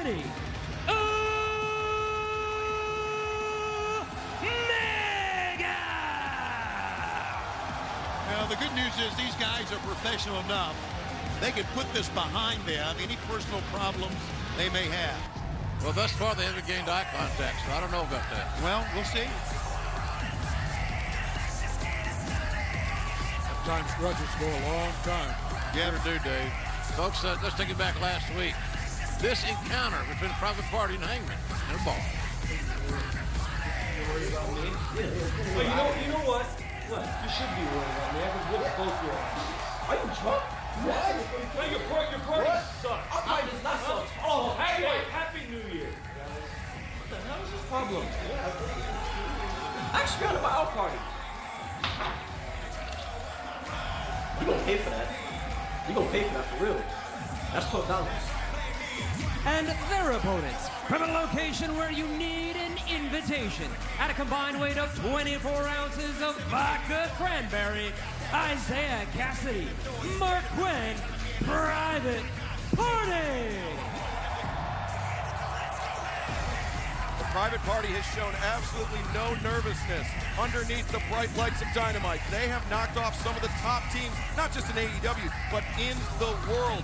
Kenny Omega! Well, the good news is these guys are professional enough. They can put this behind them, any personal problems they may have. Well, thus far they haven't gained eye contact, so I don't know about that. Well, we'll see. Sometimes grudges go a long time. Yeah, they do, Dave. Folks, let's take it back last week. This encounter between Private Party and Hangman in a bar. Oh, you know what? What? You should be worried about me. I can whip both your arms. Are you drunk? What? No, your party sucks. Our party does not suck. Oh, happy New Year. What the hell is this problem? I actually got about our party. You gonna pay for that? You gonna pay for that for real? That's $12. And their opponents from a location where you need an invitation at a combined weight of 24 ounces of vodka cranberry, Isaiah Cassidy, Mark Quinn, Private Party. The Private Party has shown absolutely no nervousness underneath the bright lights of Dynamite. They have knocked off some of the top teams, not just in AEW, but in the world.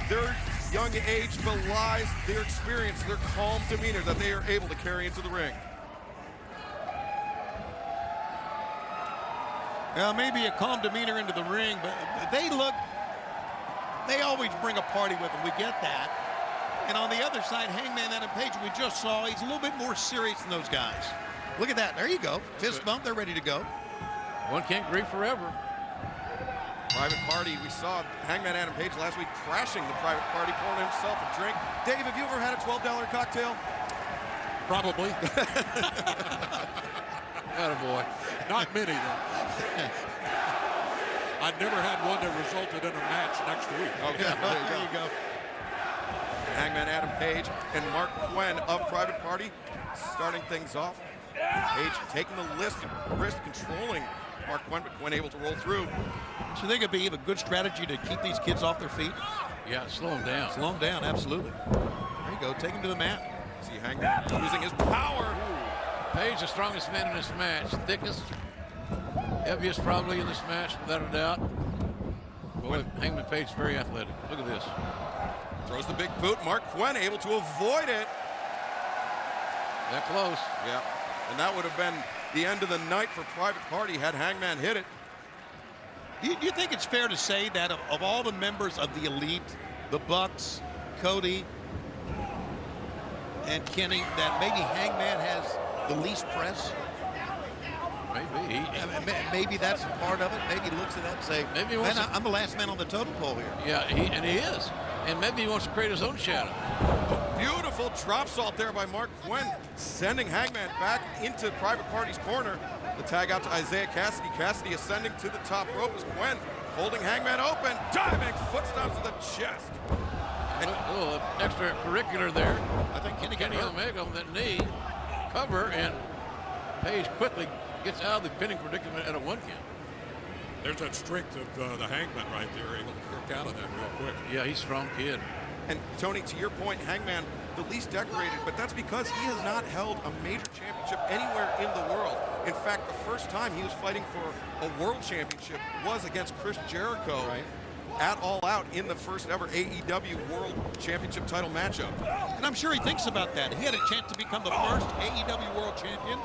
Their young age belies their experience, their calm demeanor that they are able to carry into the ring. Well, maybe a calm demeanor into the ring, but they always bring a party with them. We get that. And on the other side, Hangman Adam Page, we just saw, he's a little bit more serious than those guys. Look at that. There you go. Fist bump. They're ready to go. One can't grieve forever. Private Party, we saw Hangman Adam Page last week crashing the Private Party, pouring himself a drink. Dave, have you ever had a $12 cocktail? Probably. Attaboy. Not many, though. I've never had one that resulted in a match next week. Okay, There you go. Hangman Adam Page and Mark Quinn of Private Party starting things off. Page taking the risk, controlling Mark Quinn, but Quinn able to roll through. So you think it'd be a good strategy to keep these kids off their feet? Yeah, slow them down. Slow them down, absolutely. There you go. Take them to the mat. See Hangman using his power. Page, the strongest man in this match, thickest, heaviest probably in this match, without a doubt. Boy, Hangman Page is very athletic. Look at this. Throws the big boot. Mark Quinn able to avoid it. That close. Yeah, and that would have been the end of the night for Private Party had Hangman hit it. Do you think it's fair to say that of all the members of the Elite, the Bucks, Cody, and Kenny, that maybe Hangman has the least press? Maybe. Maybe that's a part of it. Maybe he looks at that and say, Maybe he man, wants to- I'm the last man on the totem pole here. Yeah, he is. And maybe he wants to create his own shadow. Beautiful drop salt there by Mark Quinn, sending Hangman back into Private Party's corner. The tag out to Isaiah Cassidy. Cassidy ascending to the top rope as Quinn holding Hangman open. Diving foot stomps to the chest. And a little extracurricular there. I think Kenny Kenny Omega on that knee cover, and Page quickly gets out of the pinning predicament at a 1 count. There's that strength of the Hangman right there, able to work out of that real quick. Yeah, he's a strong kid. And Tony, to your point, Hangman, the least decorated, but that's because he has not held a major championship anywhere in the world. In fact, the first time he was fighting for a world championship was against Chris Jericho at All Out in the first ever AEW World Championship title matchup. And I'm sure he thinks about that. He had a chance to become the first AEW World Champion.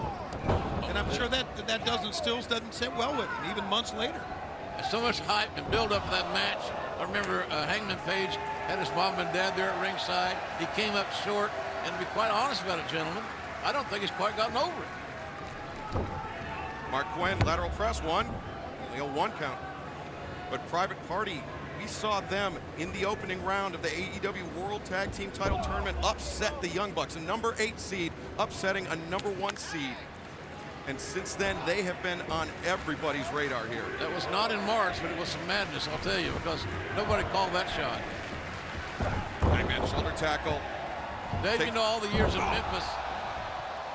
And I'm sure that doesn't sit well with him, even months later. There's so much hype and build up for that match. I remember Hangman Page had his mom and dad there at ringside. He came up short, and to be quite honest about it, gentlemen, I don't think he's quite gotten over it. Mark Quinn, lateral press, only a 1 count. But Private Party, we saw them in the opening round of the AEW World Tag Team Title Tournament upset the Young Bucks, a number 8 seed, upsetting a number 1 seed. And since then, they have been on everybody's radar here. That was not in March, but it was some madness, I'll tell you, because nobody called that shot. Hangman shoulder tackle. Dave, you know, all the years in Memphis,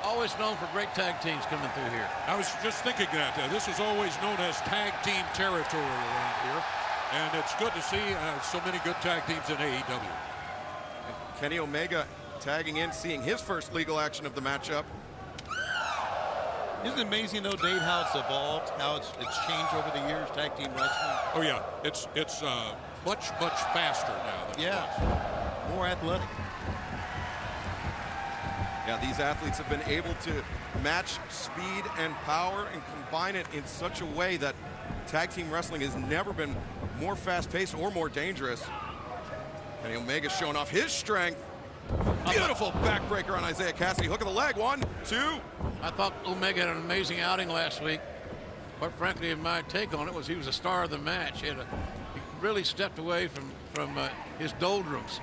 always known for great tag teams coming through here. I was just thinking that this is always known as tag team territory around here. And it's good to see so many good tag teams in AEW. Kenny Omega tagging in, seeing his first legal action of the matchup. Isn't it amazing, though, Dave, how it's evolved, how it's changed over the years, tag team wrestling? Oh, yeah. It's much faster now than it was. More athletic. Yeah, these athletes have been able to match speed and power and combine it in such a way that tag team wrestling has never been more fast-paced or more dangerous. And Omega's showing off his strength. Beautiful backbreaker on Isaiah Cassidy. Hook of the leg, 1, 2. I thought Omega had an amazing outing last week. But frankly, my take on it was he was a star of the match. He really stepped away from his doldrums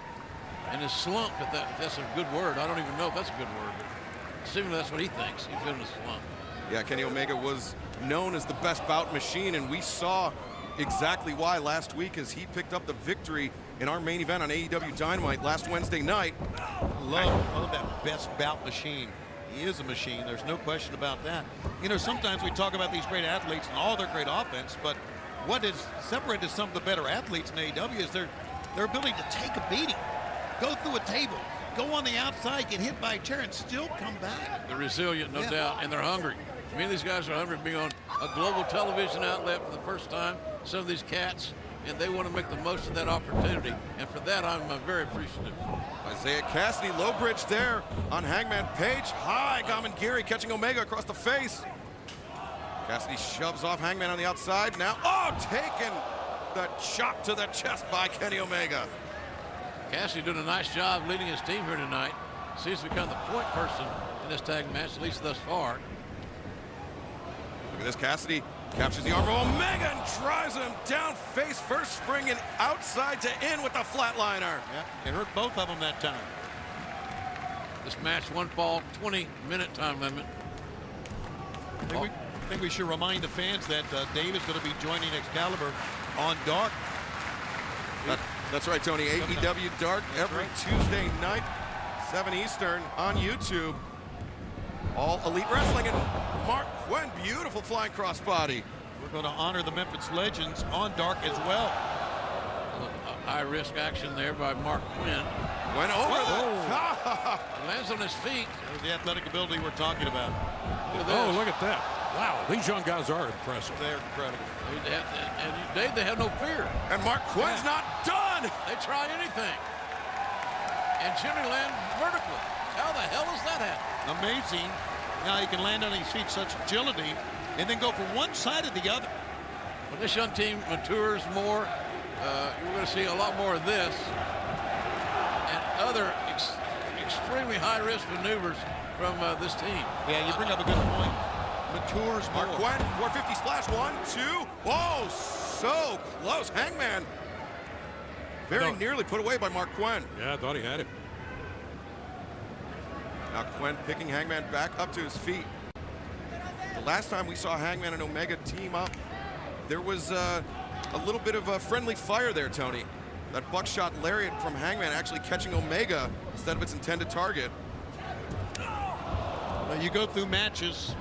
and his slump, if that's a good word. I don't even know if that's a good word, but seemingly that's what he thinks. He's in a slump. Yeah, Kenny Omega was known as the best bout machine, and we saw exactly why last week as he picked up the victory in our main event on AEW Dynamite last Wednesday night. Love that best bout machine. He is a machine. There's no question about that. You know, sometimes we talk about these great athletes and all their great offense, but what has separated some of the better athletes in AEW is their ability to take a beating, go through a table, go on the outside, get hit by a chair, and still come back. They're resilient, no doubt, and they're hungry. I mean, these guys are hungry to be on a global television outlet for the first time, some of these cats, and they want to make the most of that opportunity. And for that, I'm very appreciative. Isaiah Cassidy, low bridge there on Hangman Page. High, Gamangiri catching Omega across the face. Cassidy shoves off Hangman on the outside. Now, taken the chop to the chest by Kenny Omega. Cassidy doing a nice job leading his team here tonight. Seems to become the point person in this tag match, at least thus far. Look at this, Cassidy captures the arm of Omega and drives him down face first, springing outside to in with the flatliner. Yeah, it hurt both of them that time. This match, 1 fall, 20-minute time limit. I think we should remind the fans that Dave is going to be joining Excalibur on Dark. That's right, Tony. AEW Dark every Tuesday night, 7 Eastern on YouTube. All Elite Wrestling, and Mark Quinn, beautiful flying crossbody. We're going to honor the Memphis Legends on Dark as well. High-risk action there by Mark Quinn. Went over the top. Lands on his feet. There's the athletic ability we're talking about. Look at this. Oh, look at that. Wow, these young guys are impressive. They're incredible. And Dave, they have no fear. And Mark Quinn's not done. They try anything. And Jimmy land vertically. How the hell does that happen? Amazing how he can land on his feet, such agility, and then go from one side to the other. When this young team matures more, you're going to see a lot more of this and other extremely high-risk maneuvers from this team. Yeah, you bring up a good point. Matures more. Mark Quinn, 450 splash, 1, 2. Whoa, so close. Hangman very nearly put away by Mark Quinn. Yeah, I thought he had him. Now Quinn picking Hangman back up to his feet. The last time we saw Hangman and Omega team up, there was a little bit of a friendly fire there, Tony. That buckshot lariat from Hangman actually catching Omega instead of its intended target. Well, you go through matches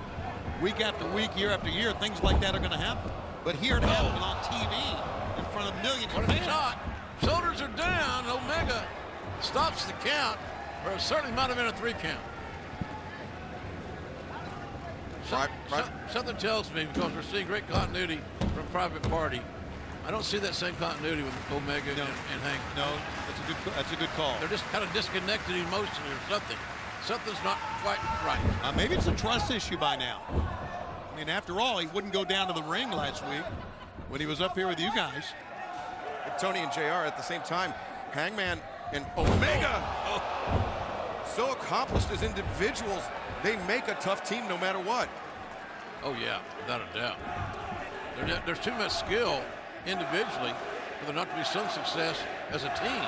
week after week, year after year, things like that are going to happen. But here it happened on TV in front of millions of What a fans. shot. Shoulders are down. Omega stops the count. Or it certainly might have been a 3 count. Something tells me, because we're seeing great continuity from Private Party, I don't see that same continuity with Omega and Hank. No, that's a good call. They're just kind of disconnected emotionally or something. Something's not quite right. Maybe it's a trust issue by now. I mean, after all, he wouldn't go down to the ring last week when he was up here with you guys. Tony and JR at the same time. Hangman and Omega, so accomplished as individuals, they make a tough team no matter what. Oh, yeah, without a doubt. There's too much skill individually for there not to be some success as a team.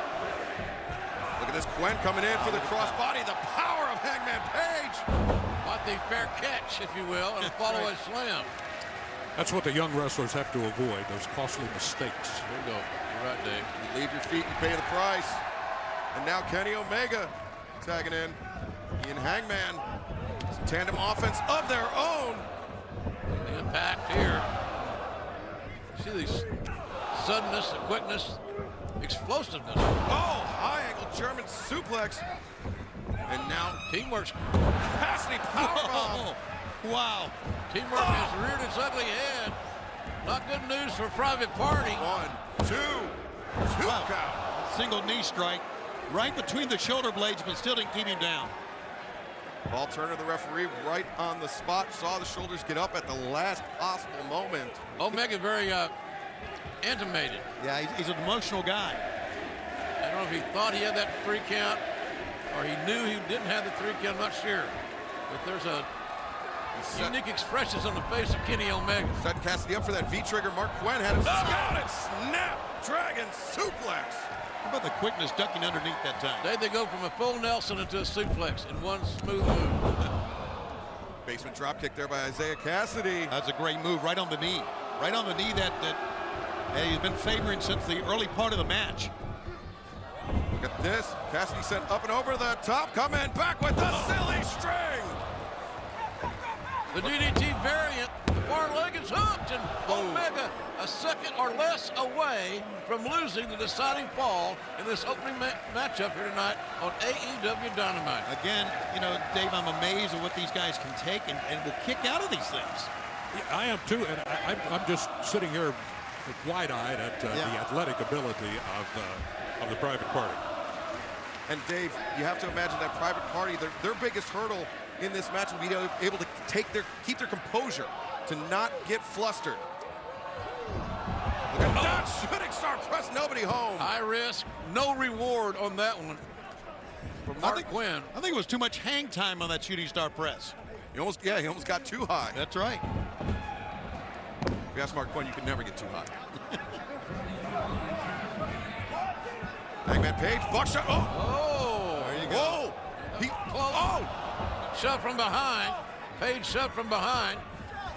Look at this, Quinn coming in for the crossbody, the power of Hangman Page. Like the fair catch, if you will, and a follow-away slam. That's what the young wrestlers have to avoid, those costly mistakes. There you go. You're right, Dave. You leave your feet, you pay the price. And now Kenny Omega tagging in. He and Hangman, tandem offense of their own. The impact here. See these suddenness, the quickness, explosiveness. Oh, high angle German suplex. And now Teamwork's Cassidy powerbomb. Wow. Teamwork has reared its ugly head. Not good news for Private Party. 1, 2, 2 Wow. count. Single knee strike right between the shoulder blades, but still didn't keep him down. Paul Turner, the referee, right on the spot, saw the shoulders get up at the last possible moment. Omega very animated. Yeah, he's an emotional guy. I don't know if he thought he had that 3 count or he knew he didn't have the 3 count. I'm not sure. But there's a unique expressions on the face of Kenny Omega. Setting Cassidy up for that V-trigger. Mark Quinn had him scouted. Snap. Dragon suplex. How about the quickness ducking underneath that time? They go from a full Nelson into a suplex in one smooth move. Basement drop kick there by Isaiah Cassidy. That's a great move, right on the knee. Right on the knee that he's been favoring since the early part of the match. Look at this. Cassidy sent up and over the top. Coming back with the silly string. The DDT variant, the far leg is hooked, and Omega a second or less away from losing the deciding fall in this opening matchup here tonight on AEW Dynamite. Again, you know, Dave, I'm amazed at what these guys can take and will kick out of these things. Yeah, I am too, and I'm just sitting here wide-eyed at the athletic ability of the Private Party. And Dave, you have to imagine that Private Party, their biggest hurdle in this match will be able to keep their composure, to not get flustered. Look at that shooting star press, nobody home. High risk, no reward on that one for Mark Quinn. I think it was too much hang time on that shooting star press. He almost got too high. That's right. If you ask Mark Quinn, you can never get too high. Hangman Page, buckshot. Oh, there you go. Whoa, Shove from behind. Page shoved from behind.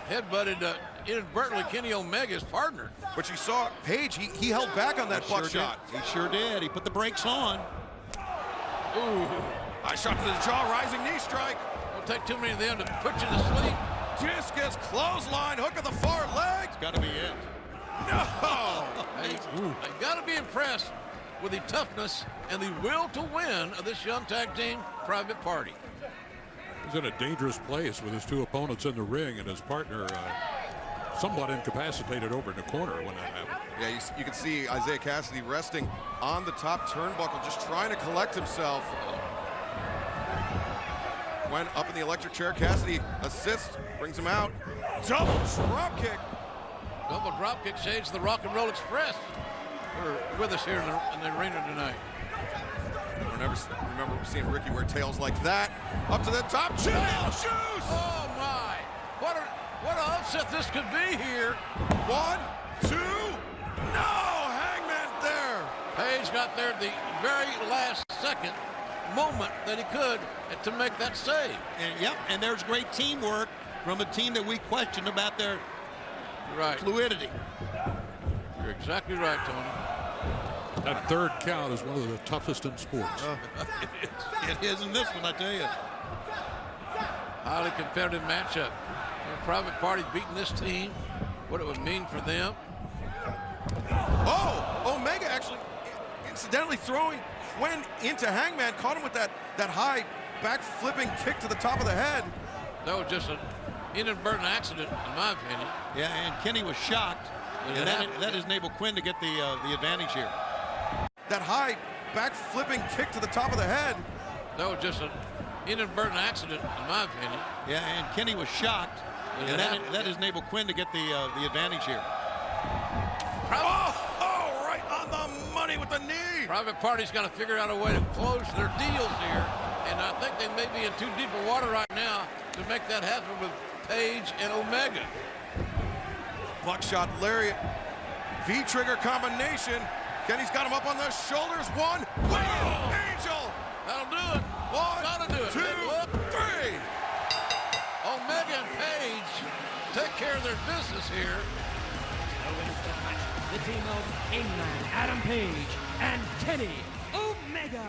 Headbutted inadvertently Kenny Omega's partner. But you saw Page, he held back on that buckshot. He sure did. He put the brakes on. Ooh. High shot to the jaw, rising knee strike. Don't take too many of them to put you to sleep. Discus clothesline, hook of the far leg. It's got to be it. No. They got to be impressed with the toughness and the will to win of this young tag team, Private Party. He's in a dangerous place with his 2 opponents in the ring and his partner somewhat incapacitated over in the corner when that happened. Yeah, you can see Isaiah Cassidy resting on the top turnbuckle, just trying to collect himself. Went up in the electric chair. Cassidy assists, brings him out. Double drop kick. Double drop kick shades the Rock and Roll Express. We're with us here in the arena tonight. Remember seeing Ricky wear tails like that. Up to the top, tail shoes. Oh my! What an upset this could be here. 1, 2, no! Hangman there. Page got there at the very last second moment that he could to make that save. And there's great teamwork from a team that we questioned about their fluidity. You're exactly right, Tony. That 3rd count is one of the toughest in sports. It is in this one, I tell you. Highly competitive matchup. Private Party beating this team, what it would mean for them. Oh, Omega actually incidentally throwing Quinn into Hangman, caught him with that high back flipping kick to the top of the head. That was just an inadvertent accident, in my opinion. Yeah, and Kenny was shocked, and that enabled Quinn to get the advantage here. That high back flipping kick to the top of the head. That was just an inadvertent accident, in my opinion. Yeah, and Kenny was shocked, and that enabled Quinn to get the advantage here. Right on the money with the knee. Private Party's got to figure out a way to close their deals here, and I think they may be in too deep a water right now to make that happen with Page and Omega. Buckshot lariat, V-trigger combination. Kenny's got him up on the shoulders. 1, Angel. That'll do it. 1, Gotta do it. 2, 3. Omega and Page take care of their business here. The team of Hangman Adam Page and Kenny Omega.